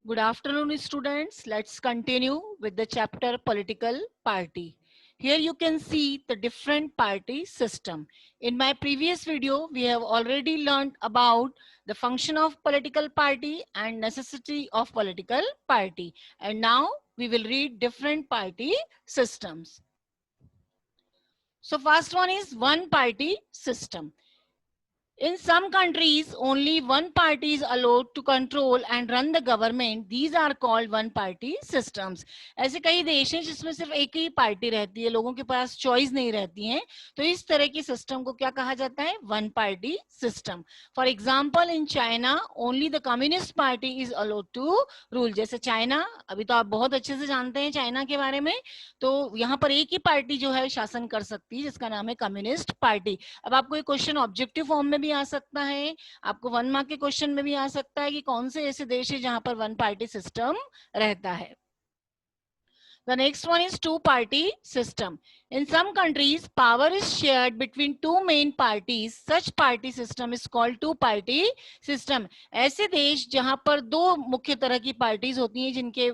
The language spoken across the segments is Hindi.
Good afternoon, students. Let's continue with the chapter Political Party. Here you can see the different party system. In my previous video, we have already learned about the function of political party and necessity of political party. And now we will read different party systems. So first one is one party system. In some countries, only one party is allowed to control and run the government. These are called one party systems. ऐसे कई देश हैं जिसमें सिर्फ एक ही पार्टी रहती है, लोगों के पास चॉइस नहीं रहती है, तो इस तरह की सिस्टम को क्या कहा जाता है? One party system. For example in China only the Communist Party is allowed to rule. जैसे चाइना, अभी तो आप बहुत अच्छे से जानते हैं चाइना के बारे में, तो यहाँ पर एक ही पार्टी जो है शासन कर सकती है जिसका नाम है कम्युनिस्ट पार्टी. अब आपको ये क्वेश्चन ऑब्जेक्टिव फॉर्म में भी आ सकता है, आपको 1 मार्क के क्वेश्चन में भी आ सकता है कि कौन से ऐसे देश है जहां पर वन पार्टी सिस्टम रहता है. The next one is two party system. In some countries, power is shared between two main parties. Such party system is called two party system. ऐसे देश जहां पर दो मुख्य तरह की पार्टीज होती हैं जिनके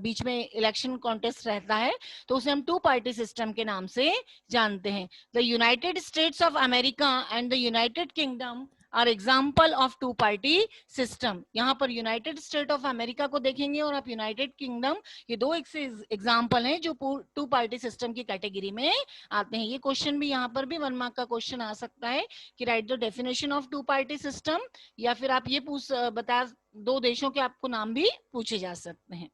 बीच में इलेक्शन कॉन्टेस्ट रहता है, तो उसे हम टू पार्टी सिस्टम के नाम से जानते हैं. The United States of America and the United Kingdom are example of two party system. यहाँ पर यूनाइटेड स्टेट ऑफ अमेरिका को देखेंगे और आप यूनाइटेड किंगडम, ये दो एग्जाम्पल हैं जो टू पार्टी सिस्टम की कैटेगरी में आते हैं. ये क्वेश्चन भी यहाँ पर भी 1 मार्क का क्वेश्चन आ सकता है कि right the definition of two party system, या फिर आप ये बता, दो देशों के आपको नाम भी पूछे जा सकते हैं.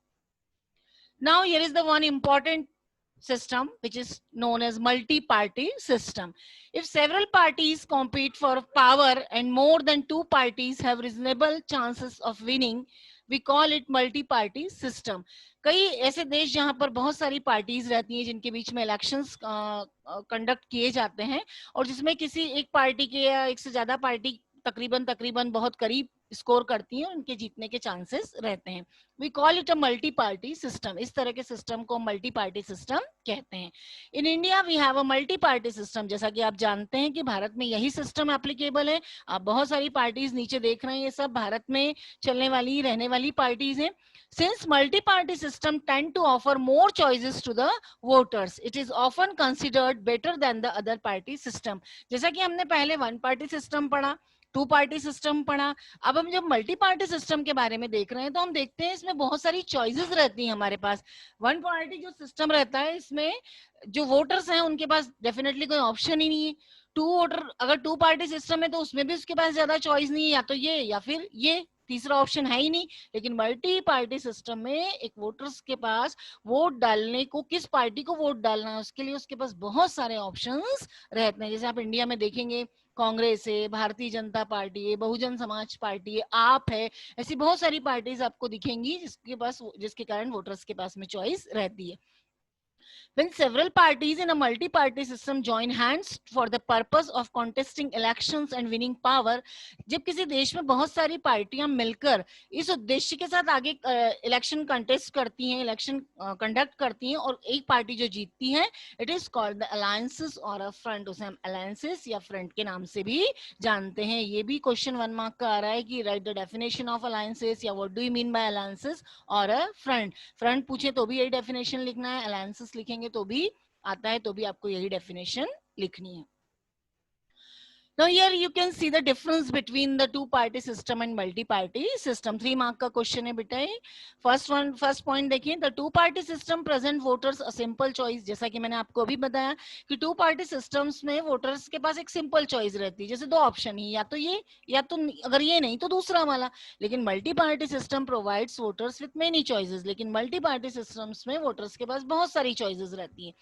Now here is the one important system which is known as multi-party system. If several parties compete for power and more than two parties have reasonable chances of winning, we call it multi-party system. कई ऐसे देश जहां पर बहुत सारी पार्टीज रहती हैं जिनके बीच में इलेक्शंस कंडक्ट किए जाते हैं और जिसमें किसी एक पार्टी के या एक से ज्यादा पार्टी तकरीबन बहुत करीब स्कोर करती हैं, उनके जीतने के चांसेस रहते हैं. We call it a multi party system. इस तरह के सिस्टम को मल्टी पार्टी सिस्टम कहते हैं. In India we have a multi party system. जैसा कि आप जानते हैं कि भारत में यही सिस्टम एप्लीकेबल है. आप बहुत सारी पार्टीज नीचे देख रहे हैं, ये सब भारत में चलने वाली रहने वाली पार्टीज हैं. Since multi-party system tend to offer more choices to the voters, it is often considered better than the other party system. जैसा कि हमने पहले वन पार्टी सिस्टम पढ़ा, टू पार्टी सिस्टम पढ़ा, अब हम जब मल्टी पार्टी सिस्टम के बारे में देख रहे हैं तो हम देखते हैं इसमें बहुत सारी चॉइसेस रहती हैं हमारे पास. वन पार्टी जो सिस्टम रहता है इसमें जो वोटर्स हैं उनके पास डेफिनेटली कोई ऑप्शन ही नहीं है. अगर टू पार्टी सिस्टम है तो उसमें भी उसके पास ज्यादा चॉइस नहीं है, या तो ये या फिर ये, तीसरा ऑप्शन है ही नहीं. लेकिन मल्टी पार्टी सिस्टम में एक वोटर्स के पास वोट डालने को, किस पार्टी को वोट डालना है उसके लिए उसके पास बहुत सारे ऑप्शंस रहते हैं. जैसे आप इंडिया में देखेंगे कांग्रेस है, भारतीय जनता पार्टी है, बहुजन समाज पार्टी है, आप है, ऐसी बहुत सारी पार्टीज आपको दिखेंगी जिसके कारण वोटर्स के पास में चॉइस रहती है. When several parties in a multi-party system join hands for the purpose of contesting elections and winning power, जब किसी देश में बहुत सारी पार्टियां मिलकर इस उद्देश्य के साथ आगे इलेक्शन कंटेस्ट करती हैं, इलेक्शन कंडक्ट करती हैं और एक पार्टी जो जीतती है, it is called the alliances और अ फ्रंट. उसे हम अलायंसेस या फ्रंट के नाम से भी जानते हैं. ये भी क्वेश्चन 1 मार्क का आ रहा है कि right the definition of alliances या what do you mean by alliances और अ फ्रंट. फ्रंट पूछे तो भी यही डेफिनेशन लिखना है, अलायंसेस लिखेंगे तो भी आता है, तो भी आपको यही डेफिनेशन लिखनी है. Now here you can see the difference between the two party system and multi party system. 3 mark का क्वेश्चन है बेटा. फर्स्ट पॉइंट देखिए, the two party system present voters a simple choice. जैसा कि मैंने आपको अभी बताया कि टू पार्टी सिस्टम्स में वोटर्स के पास एक सिंपल चॉइस रहती है. जैसे दो ऑप्शन ही, या तो ये या तो अगर ये नहीं तो दूसरा वाला. लेकिन multi party system provides voters with many choices. लेकिन मल्टी पार्टी सिस्टम्स में वोटर्स के पास बहुत सारी चॉइसेस रहती है.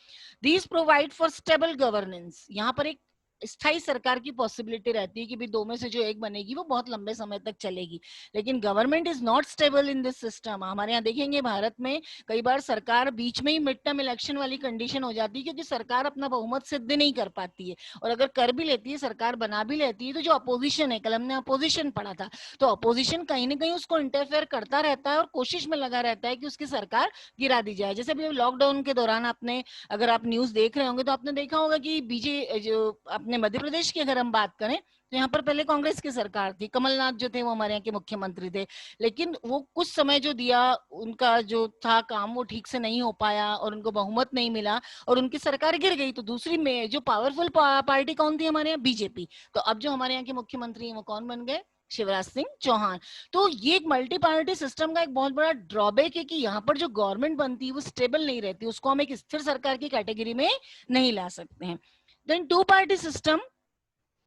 These provide for stable governance. यहाँ पर एक स्थायी सरकार की पॉसिबिलिटी रहती है कि भी दो में से जो एक बनेगी वो बहुत लंबे समय तक चलेगी. लेकिन government is not stable in this system. हमारे यहाँ देखेंगे भारत में कई बार सरकार बीच में ही मिड टर्म इलेक्शन वाली कंडीशन हो जाती है क्योंकि सरकार अपना बहुमत सिद्ध नहीं कर पाती है, और अगर कर भी लेती है, सरकार बना भी लेती है, तो जो अपोजिशन है, कल हमने अपोजिशन पढ़ा था, तो अपोजिशन कहीं ना कहीं उसको इंटरफेयर करता रहता है और कोशिश में लगा रहता है कि उसकी सरकार गिरा दी जाए. जैसे अभी लॉकडाउन के दौरान आपने, अगर आप न्यूज देख रहे होंगे तो आपने देखा होगा कि बीजे जो अपने मध्य प्रदेश की अगर हम बात करें तो यहाँ पर पहले कांग्रेस की सरकार थी, कमलनाथ जो थे वो हमारे यहाँ के मुख्यमंत्री थे, लेकिन वो कुछ समय जो दिया उनका जो था काम वो ठीक से नहीं हो पाया और उनको बहुमत नहीं मिला और उनकी सरकार गिर गई। तो दूसरी में जो पावरफुल पार्टी कौन थी हमारे यहाँ, बीजेपी। तो अब जो हमारे यहाँ के मुख्यमंत्री हैं वो कौन बन गए, शिवराज सिंह चौहान। तो ये एक मल्टी पार्टी सिस्टम का एक बहुत बड़ा ड्रॉबैक है कि यहाँ पर जो गवर्नमेंट बनती है वो स्टेबल नहीं रहती, उसको हम एक स्थिर सरकार की कैटेगरी में नहीं ला सकते हैं। Then two party system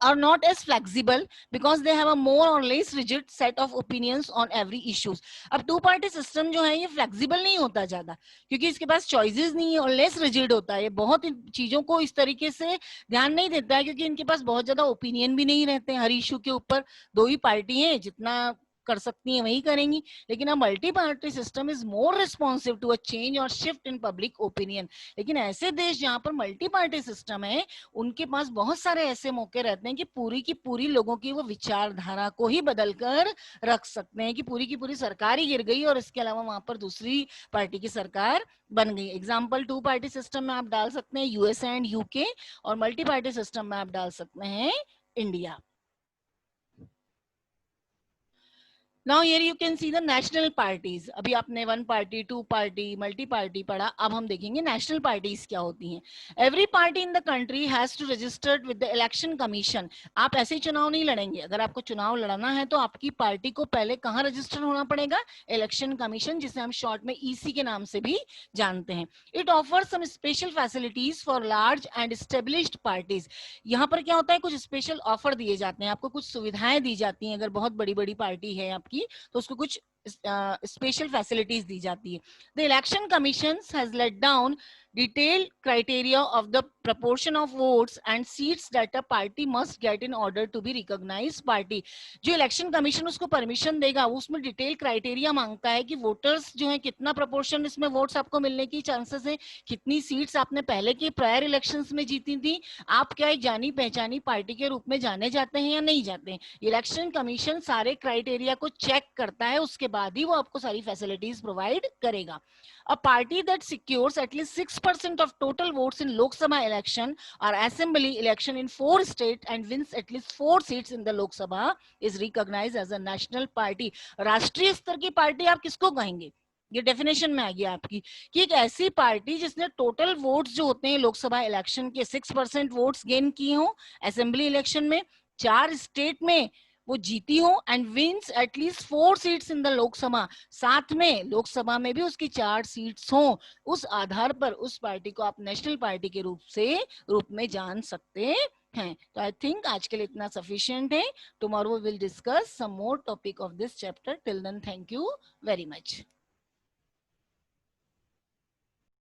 are not as flexible because they have a more or less rigid set of opinions on every issues. अब टू पार्टी सिस्टम जो है ये फ्लेक्सिबल नहीं होता ज्यादा, क्योंकि इसके पास चॉइसेस नहीं है और लेस रिजिड होता है। ये बहुत चीजों को इस तरीके से ध्यान नहीं देता है, क्योंकि इनके पास बहुत ज्यादा ओपिनियन भी नहीं रहते हैं हर इशू के ऊपर। दो ही पार्टी है, जितना कर सकती हैं वही करेंगी। लेकिन अब multi party system is more responsive to a change और शिफ्ट इन पब्लिक ओपिनियन। लेकिन ऐसे देश जहां पर मल्टी पार्टी सिस्टम है उनके पास बहुत सारे ऐसे मौके रहते हैं कि पूरी की पूरी लोगों की वो विचारधारा को ही बदल कर रख सकते हैं, कि पूरी की पूरी सरकार ही गिर गई और इसके अलावा वहां पर दूसरी पार्टी की सरकार बन गई। एग्जाम्पल टू पार्टी सिस्टम में आप डाल सकते हैं यूएसए एंड यूके, और मल्टी पार्टी सिस्टम में आप डाल सकते हैं India. Now here you can see the national parties. अभी आपने one party, two party, multi party पढ़ा, अब हम देखेंगे नेशनल पार्टीज क्या होती हैं। Every party in the country has to registered with the Election Commission. आप ऐसे ही चुनाव नहीं लड़ेंगे, अगर आपको चुनाव लड़ना है तो आपकी पार्टी को पहले कहाँ रजिस्टर होना पड़ेगा, इलेक्शन कमीशन, जिसे हम शॉर्ट में ईसी के नाम से भी जानते हैं। It offers some special facilities for large and established parties. यहाँ पर क्या होता है, कुछ स्पेशल ऑफर दिए जाते हैं, आपको कुछ सुविधाएं दी जाती हैं। अगर बहुत बड़ी बड़ी पार्टी है आपकी तो उसको कुछ स्पेशल फैसिलिटीज दी जाती है। The Election Commission has laid down detailed criteria of the proportion of votes and seats that a party must get in order to be recognized party। जो इलेक्शन कमीशन उसको परमिशन देगा वो उसमें डिटेल क्राइटेरिया मांगता है कि वोटर्स जो है कितना प्रोपोर्शन इसमें वोट्स आपको मिलने की चांसेस है, कितनी सीट्स आपने पहले के प्रायर इलेक्शंस में जीती थी, आप क्या एक जानी पहचानी पार्टी के रूप में जाने जाते हैं या नहीं जाते हैं। इलेक्शन कमीशन सारे क्राइटेरिया को चेक करता है, उसके बाद ही वो आपको सारी फैसिलिटीज प्रोवाइड करेगा। A party that secures at least 6% of total votes in Lok Sabha election or assembly election in 4 states and wins at least 4 seats in the Lok Sabha is recognized as a national party। राष्ट्रीय स्तर की पार्टी आप किसको कहेंगे, ये डेफिनेशन में आ गया आपकी, कि एक ऐसी पार्टी जिसने टोटल वोट्स जो होते हैं लोकसभा इलेक्शन के 6% वोट्स गेन किए हों, असेंबली इलेक्शन में 4 स्टेट में वो जीती हो, and wins at least 4 seats in the Lok Sabha, साथ में लोकसभा में भी उसकी 4 सीट्स हो। उस आधार पर उस पार्टी को आप नेशनल पार्टी के रूप में जान सकते हैं। तो आई थिंक आज के लिए इतना सफिशिएंट है। Tomorrow will discuss some more topic of this chapter. Till then thank you very much.